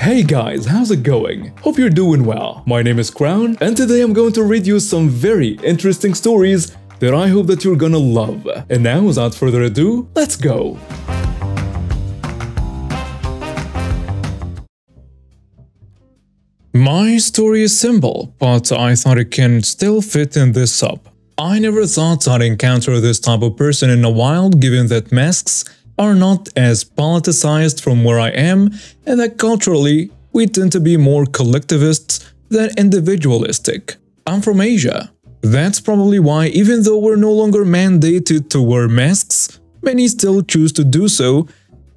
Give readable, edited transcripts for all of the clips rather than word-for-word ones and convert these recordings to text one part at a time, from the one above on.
Hey guys, how's it going? Hope you're doing well. My name is Crown, and today I'm going to read you some very interesting stories that I hope that you're gonna love. And now, without further ado, let's go! My story is simple, but I thought it can still fit in this sub. I never thought I'd encounter this type of person in a while, given that masks are not as politicized from where I am, and that culturally we tend to be more collectivists than individualistic. I'm from Asia. That's probably why, even though we're no longer mandated to wear masks, many still choose to do so,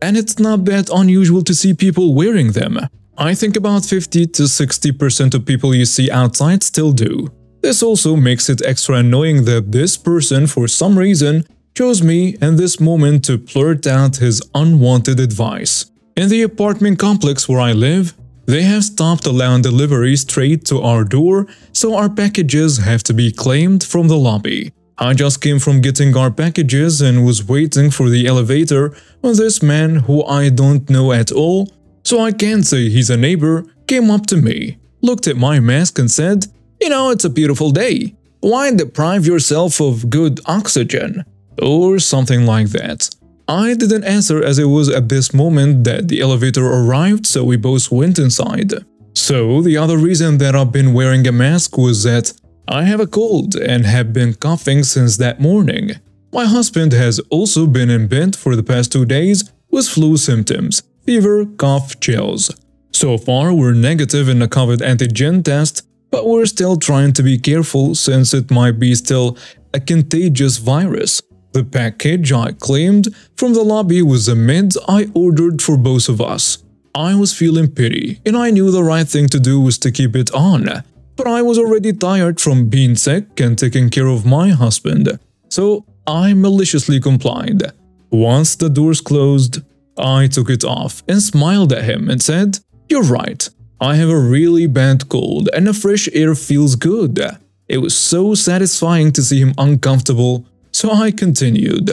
and it's not that unusual to see people wearing them. I think about 50 to 60% of people you see outside still do. This also makes it extra annoying that this person, for some reason, chose me in this moment to blurt out his unwanted advice. In the apartment complex where I live, they have stopped allowing delivery straight to our door, so our packages have to be claimed from the lobby. I just came from getting our packages and was waiting for the elevator when this man, who I don't know at all, so I can't say he's a neighbor, came up to me, looked at my mask and said, "You know, it's a beautiful day. Why deprive yourself of good oxygen?" Or something like that. I didn't answer, as it was at this moment that the elevator arrived, so we both went inside. So the other reason that I've been wearing a mask was that I have a cold and have been coughing since that morning. My husband has also been in bed for the past 2 days with flu symptoms, fever, cough, chills. So far we're negative in the COVID antigen test, but we're still trying to be careful since it might be still a contagious virus. The package I claimed from the lobby was the meds I ordered for both of us. I was feeling pity, and I knew the right thing to do was to keep it on, but I was already tired from being sick and taking care of my husband, so I maliciously complied. Once the doors closed, I took it off and smiled at him and said, "You're right, I have a really bad cold and the fresh air feels good." It was so satisfying to see him uncomfortable. So I continued.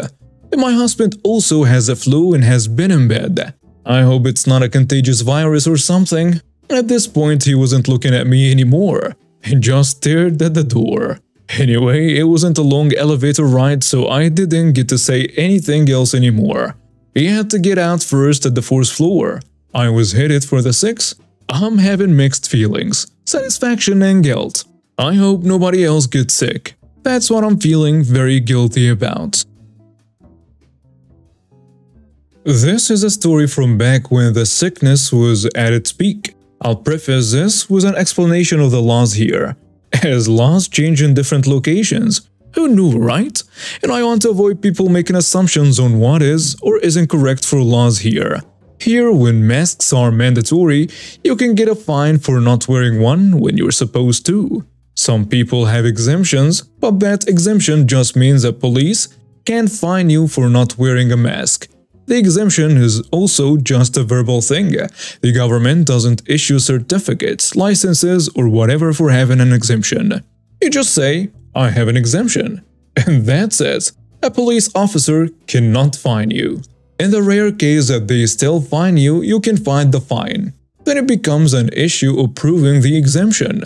"And my husband also has the flu and has been in bed. I hope it's not a contagious virus or something." At this point, he wasn't looking at me anymore. He just stared at the door. Anyway, it wasn't a long elevator ride, so I didn't get to say anything else anymore. He had to get out first at the 4th floor. I was headed for the 6th. I'm having mixed feelings, satisfaction and guilt. I hope nobody else gets sick. That's what I'm feeling very guilty about. This is a story from back when the sickness was at its peak. I'll preface this with an explanation of the laws here, as laws change in different locations. Who knew, right? And I want to avoid people making assumptions on what is or isn't correct for laws here. Here, when masks are mandatory, you can get a fine for not wearing one when you're supposed to. Some people have exemptions, but that exemption just means that police can't fine you for not wearing a mask. The exemption is also just a verbal thing. The government doesn't issue certificates, licenses, or whatever for having an exemption. You just say, "I have an exemption," and that's it. A police officer cannot fine you. In the rare case that they still fine you, you can find the fine. Then it becomes an issue of proving the exemption.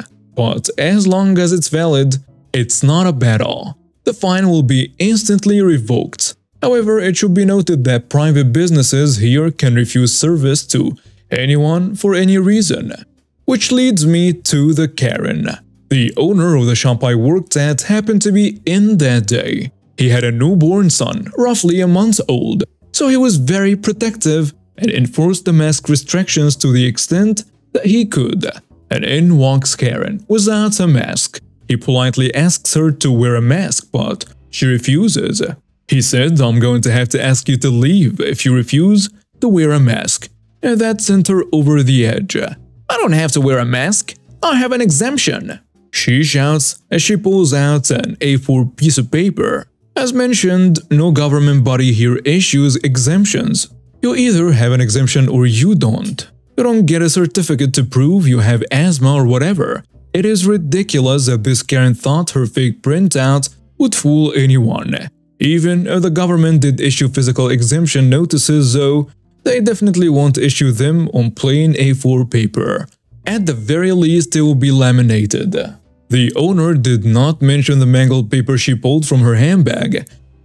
But as long as it's valid, it's not a battle. The fine will be instantly revoked. However, it should be noted that private businesses here can refuse service to anyone for any reason. Which leads me to the Karen. The owner of the shop I worked at happened to be in that day. He had a newborn son, roughly a month old, so he was very protective and enforced the mask restrictions to the extent that he could. And in walks Karen, without a mask. He politely asks her to wear a mask, but she refuses. He said, "I'm going to have to ask you to leave if you refuse to wear a mask." And that sent her over the edge. "I don't have to wear a mask. I have an exemption," she shouts as she pulls out an A4 piece of paper. As mentioned, no government body here issues exemptions. You either have an exemption or you don't. You don't get a certificate to prove you have asthma or whatever. It is ridiculous that this Karen thought her fake printout would fool anyone. Even if the government did issue physical exemption notices, though, they definitely won't issue them on plain A4 paper. At the very least, they will be laminated. The owner did not mention the mangled paper she pulled from her handbag.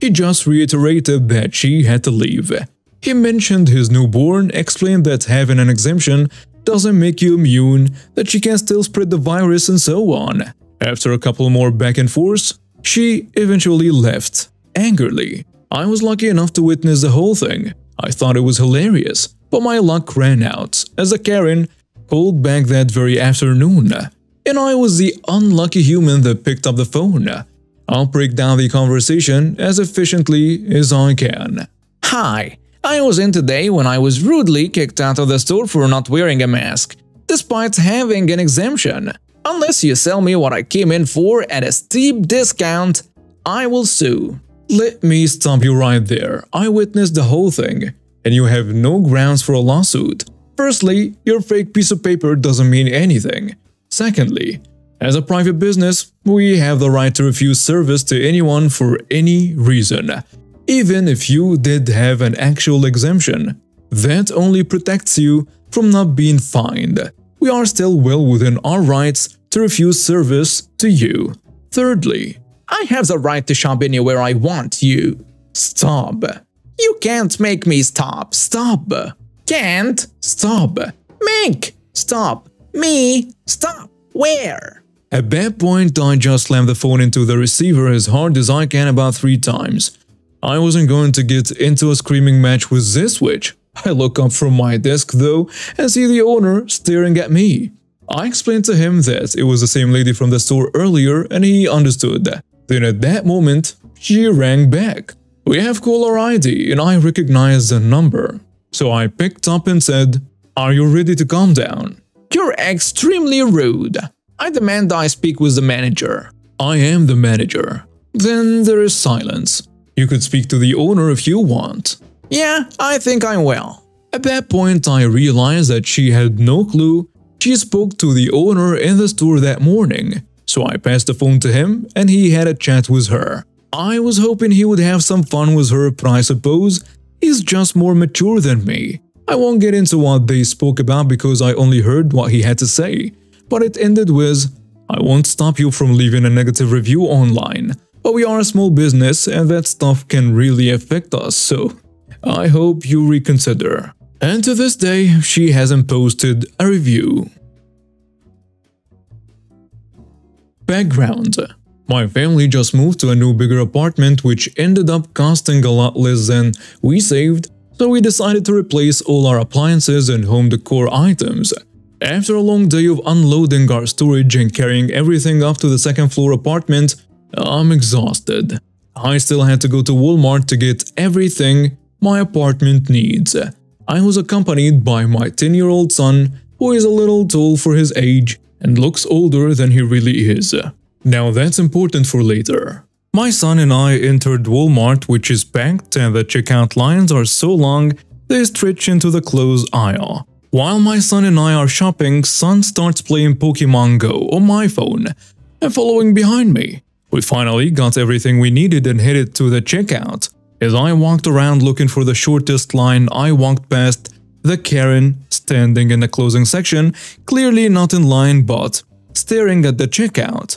He just reiterated that she had to leave. He mentioned his newborn, explained that having an exemption doesn't make you immune, that she can still spread the virus, and so on. After a couple more back and forths, she eventually left, angrily. I was lucky enough to witness the whole thing. I thought it was hilarious, but my luck ran out, as a Karen called back that very afternoon. And I was the unlucky human that picked up the phone. I'll break down the conversation as efficiently as I can. Hi, I was in today when I was rudely kicked out of the store for not wearing a mask, despite having an exemption. Unless you sell me what I came in for at a steep discount, I will sue. Let me stop you right there. I witnessed the whole thing, and you have no grounds for a lawsuit. Firstly, your fake piece of paper doesn't mean anything. Secondly, as a private business, we have the right to refuse service to anyone for any reason, even if you did have an actual exemption. That only protects you from not being fined. We are still well within our rights to refuse service to you. Thirdly, I have the right to shop anywhere I want you. Stop. You can't make me stop. Stop. Can't. Stop. Make. Stop. Me. Stop. Where? At that point, I just slammed the phone into the receiver as hard as I can about 3 times. I wasn't going to get into a screaming match with this witch. I look up from my desk though and see the owner staring at me. I explained to him that it was the same lady from the store earlier and he understood. Then at that moment, she rang back. We have caller ID and I recognized the number. So I picked up and said, "Are you ready to calm down?" You're extremely rude. I demand I speak with the manager. I am the manager. Then there is silence. You could speak to the owner if you want. Yeah, I think I will. At that point, I realized that she had no clue she spoke to the owner in the store that morning. So I passed the phone to him and he had a chat with her. I was hoping he would have some fun with her, but I suppose he's just more mature than me. I won't get into what they spoke about because I only heard what he had to say, but it ended with, "I won't stop you from leaving a negative review online, but we are a small business and that stuff can really affect us, so I hope you reconsider." And to this day, she hasn't posted a review. Background: my family just moved to a new bigger apartment which ended up costing a lot less than we saved, so we decided to replace all our appliances and home decor items. After a long day of unloading our storage and carrying everything up to the second floor apartment, I'm exhausted. I still had to go to Walmart to get everything my apartment needs. I was accompanied by my 10-year-old son, who is a little tall for his age and looks older than he really is. Now that's important for later. My son and I entered Walmart, which is packed and the checkout lines are so long they stretch into the clothes aisle. While my son and I are shopping, son starts playing Pokemon Go on my phone and following behind me. We finally got everything we needed and headed to the checkout. As I walked around looking for the shortest line, I walked past the Karen standing in the closing section, clearly not in line but staring at the checkout.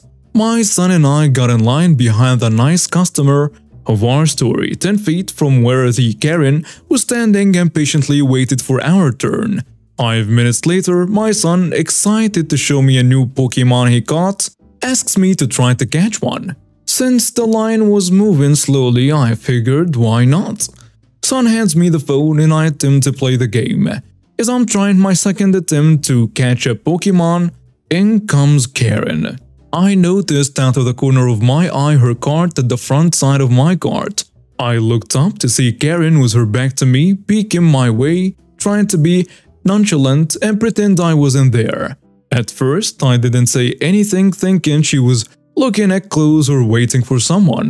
My son and I got in line behind the nice customer of our story, 10 feet from where the Karen was standing and patiently waited for our turn. 5 minutes later, my son, excited to show me a new Pokemon he caught, asks me to try to catch one. Since the line was moving slowly, I figured why not. Son hands me the phone and I attempt to play the game. As I'm trying my second attempt to catch a Pokemon, in comes Karen. I noticed out of the corner of my eye her cart at the front side of my cart. I looked up to see Karen with her back to me, peeking my way, trying to be nonchalant and pretend I wasn't there. At first, I didn't say anything, thinking she was looking at clothes or waiting for someone.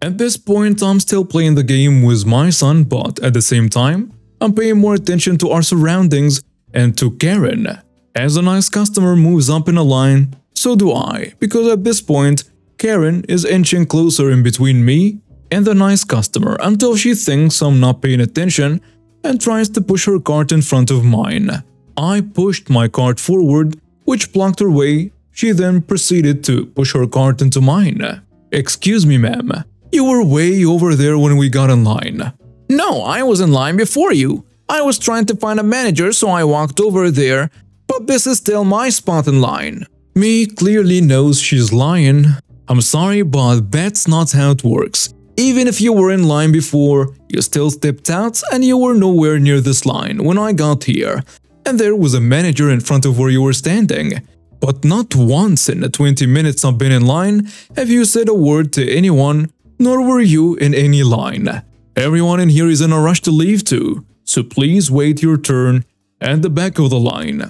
At this point, I'm still playing the game with my son, but at the same time, I'm paying more attention to our surroundings and to Karen. As a nice customer moves up in a line, so do I, because at this point, Karen is inching closer in between me and the nice customer until she thinks I'm not paying attention and tries to push her cart in front of mine. I pushed my cart forward, which blocked her way. She then proceeded to push her cart into mine. "Excuse me, ma'am. You were way over there when we got in line." "No, I was in line before you. I was trying to find a manager, so I walked over there, but this is still my spot in line." Me clearly knows she's lying. "I'm sorry, but that's not how it works. Even if you were in line before, you still stepped out and you were nowhere near this line when I got here. And there was a manager in front of where you were standing. But not once in the 20 minutes I've been in line have you said a word to anyone, nor were you in any line. Everyone in here is in a rush to leave too, so please wait your turn at the back of the line."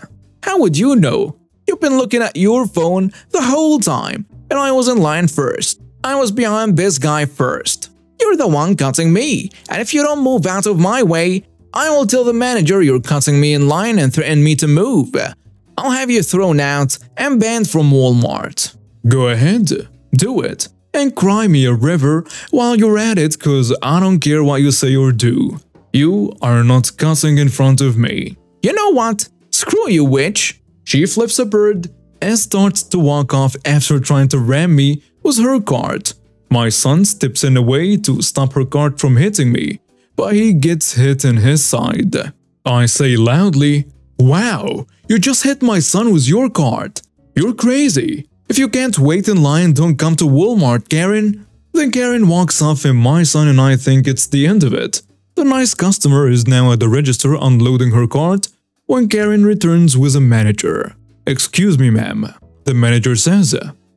"How would you know? You've been looking at your phone the whole time, and I was in line first. I was behind this guy first. You're the one cutting me, and if you don't move out of my way, I will tell the manager you're cutting me in line and threaten me to move. I'll have you thrown out and banned from Walmart." "Go ahead, do it, and cry me a river while you're at it, cause I don't care what you say or do. You are not cussing in front of me." "You know what? Screw you, witch." She flips a bird and starts to walk off after trying to ram me with her cart. My son steps in the way to stop her cart from hitting me, but he gets hit in his side. I say loudly, "Wow, you just hit my son with your cart. You're crazy. If you can't wait in line, don't come to Walmart, Karen." Then Karen walks off and my son and I think it's the end of it. The nice customer is now at the register unloading her cart when Karen returns with a manager. "Excuse me, ma'am," the manager says.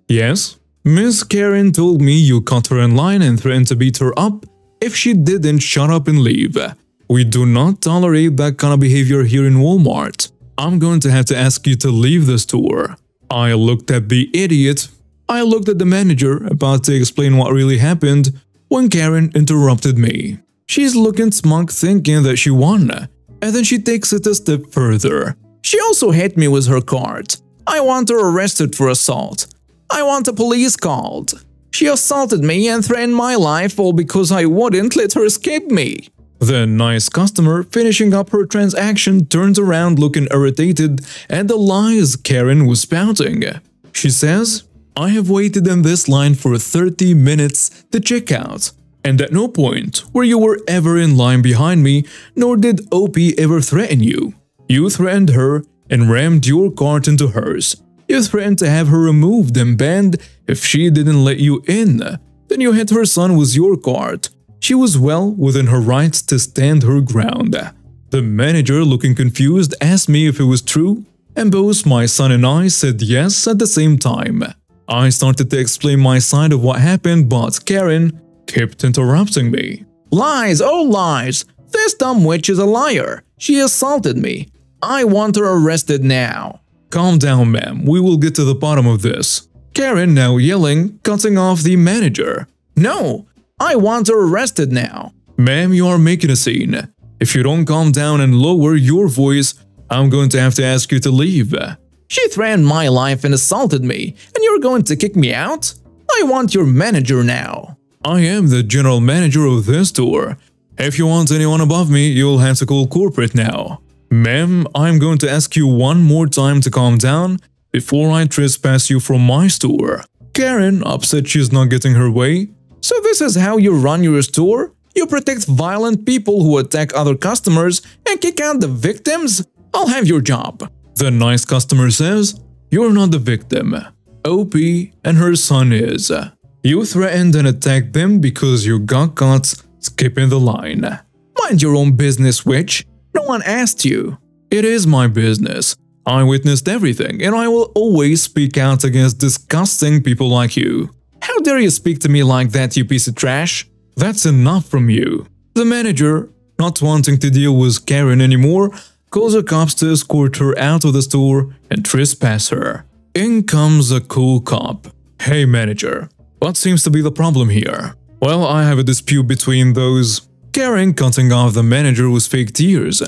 "Yes? Miss Karen told me you caught her in line and threatened to beat her up if she didn't shut up and leave. We do not tolerate that kind of behavior here in Walmart. I'm going to have to ask you to leave the store." I looked at the idiot. I looked at the manager, about to explain what really happened, when Karen interrupted me. She's looking smug, thinking that she won, and then she takes it a step further. "She also hit me with her cart. I want her arrested for assault. I want the police called. She assaulted me and threatened my life all because I wouldn't let her escape me." The nice customer, finishing up her transaction, turns around looking irritated at the lies Karen was spouting. She says, "I have waited in this line for 30 minutes to check out, and at no point were you ever in line behind me, nor did OP ever threaten you. You threatened her and rammed your cart into hers. You threatened to have her removed and banned if she didn't let you in. Then you hit her son with your cart. She was well within her rights to stand her ground." The manager, looking confused, asked me if it was true, and both my son and I said yes at the same time. I started to explain my side of what happened, but Karen kept interrupting me. "Lies, oh lies! This dumb witch is a liar. She assaulted me. I want her arrested now." "Calm down, ma'am. We will get to the bottom of this." Karen, now yelling, cutting off the manager. "No! I want her arrested now." "Ma'am, you are making a scene. If you don't calm down and lower your voice, I'm going to have to ask you to leave." "She threatened my life and assaulted me, and you're going to kick me out? I want your manager now." "I am the general manager of this store. If you want anyone above me, you'll have to call corporate now." "Ma'am, I'm going to ask you one more time to calm down before I trespass you from my store." Karen, upset she's not getting her way. "So this is how you run your store? You protect violent people who attack other customers and kick out the victims? I'll have your job." The nice customer says, "You're not the victim. OP and her son is. You threatened and attacked them because you got caught skipping the line." "Mind your own business, witch. No one asked you." "It is my business. I witnessed everything, and I will always speak out against disgusting people like you." "How dare you speak to me like that, you piece of trash?" "That's enough from you." The manager, not wanting to deal with Karen anymore, calls the cops to escort her out of the store and trespass her. In comes a cool cop. "Hey manager, what seems to be the problem here?" "Well, I have a dispute between those." Karen, cutting off the manager with fake tears.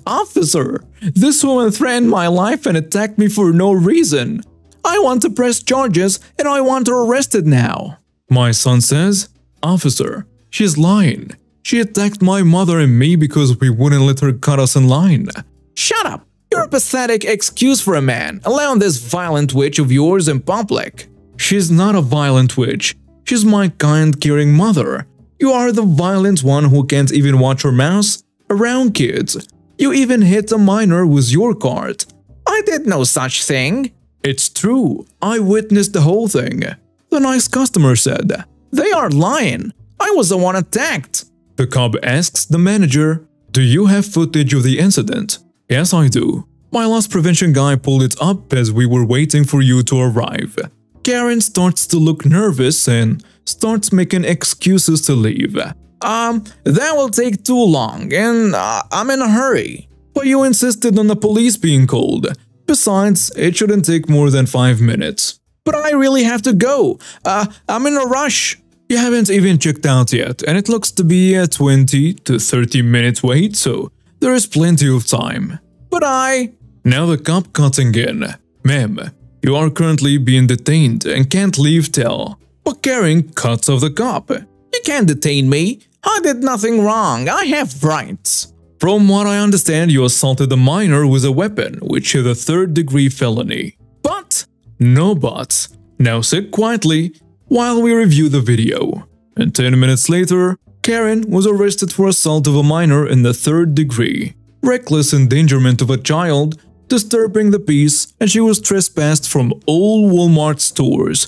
"Officer, this woman threatened my life and attacked me for no reason. I want to press charges and I want her arrested now." My son says, "Officer, she's lying. She attacked my mother and me because we wouldn't let her cut us in line. Shut up! You're a pathetic excuse for a man, allowing this violent witch of yours in public. She's not a violent witch. She's my kind, caring mother. You are the violent one who can't even watch her mouth around kids. You even hit a minor with your cart. I did no such thing. It's true. I witnessed the whole thing. The nice customer said. They are lying. I was the one attacked. The cop asks the manager, "Do you have footage of the incident?" "Yes, I do. My loss prevention guy pulled it up as we were waiting for you to arrive." Karen starts to look nervous and starts making excuses to leave. That will take too long and I'm in a hurry. But you insisted on the police being called. Besides, it shouldn't take more than 5 minutes. But I really have to go. I'm in a rush. You haven't even checked out yet, and it looks to be a 20 to 30 minute wait, so there is plenty of time. But Now the cop cutting in. "Ma'am, you are currently being detained and can't leave till..." But Karen cuts off the cop. You can't detain me. I did nothing wrong. I have rights. From what I understand, you assaulted a minor with a weapon, which is a third-degree felony. But… No buts. Now sit quietly while we review the video. And 10 minutes later, Karen was arrested for assault of a minor in the third degree, reckless endangerment of a child, disturbing the peace, and she was trespassed from all Walmart stores.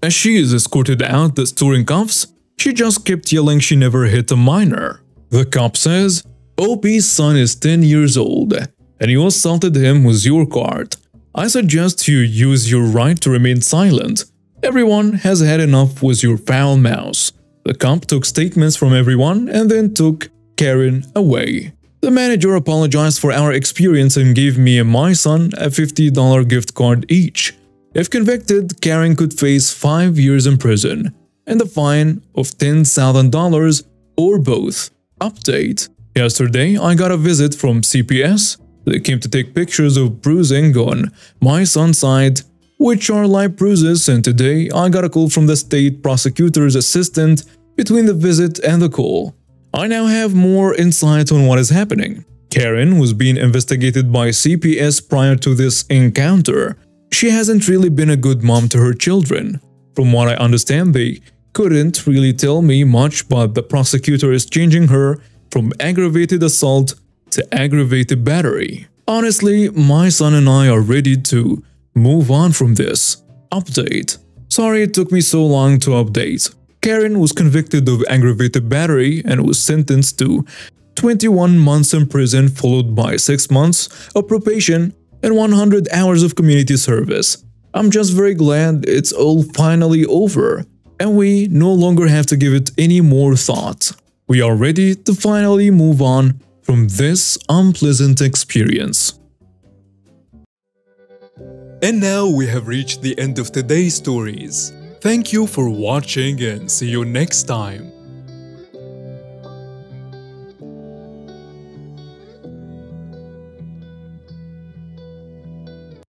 As she is escorted out the store in cuffs, she just kept yelling she never hit a minor. The cop says, "OP's son is 10 years old, and you assaulted him with your cart. I suggest you use your right to remain silent. Everyone has had enough with your foul mouth." The cop took statements from everyone and then took Karen away. The manager apologized for our experience and gave me and my son a $50 gift card each. If convicted, Karen could face 5 years in prison and a fine of $10,000 or both. Update: yesterday, I got a visit from CPS. They came to take pictures of bruising on my son's side, which are light bruises, and today I got a call from the state prosecutor's assistant between the visit and the call. I now have more insight on what is happening. Karen was being investigated by CPS prior to this encounter. She hasn't really been a good mom to her children. From what I understand, they couldn't really tell me much, but the prosecutor is changing her from aggravated assault to aggravated battery. Honestly, my son and I are ready to move on from this. Update: sorry it took me so long to update. Karen was convicted of aggravated battery and was sentenced to 21 months in prison, followed by 6 months of probation and 100 hours of community service. I'm just very glad it's all finally over, and we no longer have to give it any more thought. We are ready to finally move on from this unpleasant experience. And now we have reached the end of today's stories. Thank you for watching and see you next time.